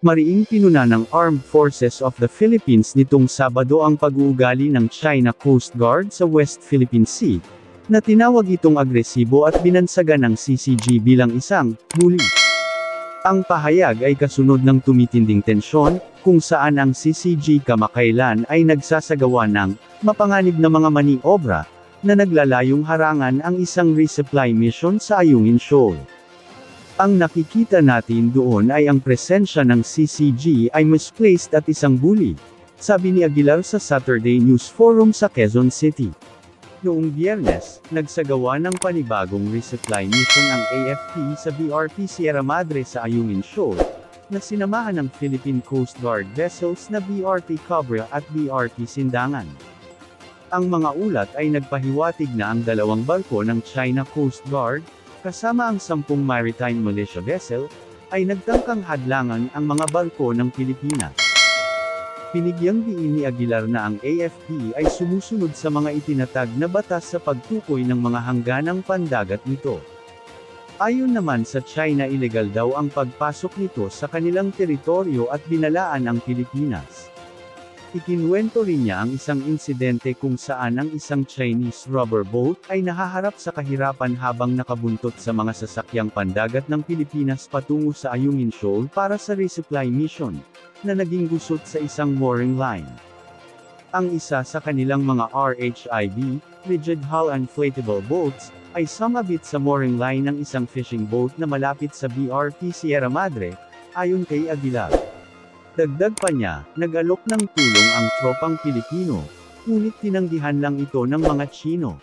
Mariing pinuna ng Armed Forces of the Philippines nitong Sabado ang pag-uugali ng China Coast Guard sa West Philippine Sea, na tinawag itong agresibo at binansagan ng CCG bilang isang bully. Ang pahayag ay kasunod ng tumitinding tensyon, kung saan ang CCG kamakailan ay nagsasagawa ng mapanganib na mga maniobra, na naglalayong harangan ang isang resupply mission sa Ayungin Shoal. Ang nakikita natin doon ay ang presensya ng CCG ay misplaced at isang bully, sabi ni Aguilar sa Saturday News Forum sa Quezon City. Noong Biyernes, nagsagawa ng panibagong resupply mission ang AFP sa BRP Sierra Madre sa Ayungin Shoal, na sinamahan ng Philippine Coast Guard vessels na BRP Cobra at BRP Sindangan. Ang mga ulat ay nagpahiwatig na ang dalawang barko ng China Coast Guard, kasama ang 10 maritime militia vessel, ay nagtangkang hadlangan ang mga barko ng Pilipinas. Pinigyang diin ni Aguilar na ang AFP ay sumusunod sa mga itinatag na batas sa pagtukoy ng mga hangganang pandagat nito. Ayon naman sa China, ilegal daw ang pagpasok nito sa kanilang teritoryo at binalaan ang Pilipinas. Ikinuwento rin niya ang isang insidente kung saan ang isang Chinese rubber boat ay nahaharap sa kahirapan habang nakabuntot sa mga sasakyang pandagat ng Pilipinas patungo sa Ayungin Shoal para sa resupply mission, na naging gusot sa isang mooring line. Ang isa sa kanilang mga RHIB, rigid hull inflatable boats, ay sumabit sa mooring line ng isang fishing boat na malapit sa BRP Sierra Madre, ayon kay Aguilar. Dagdag pa niya, nag-alok ng tulong ang tropang Pilipino, ngunit tinanggihan lang ito ng mga Tsino.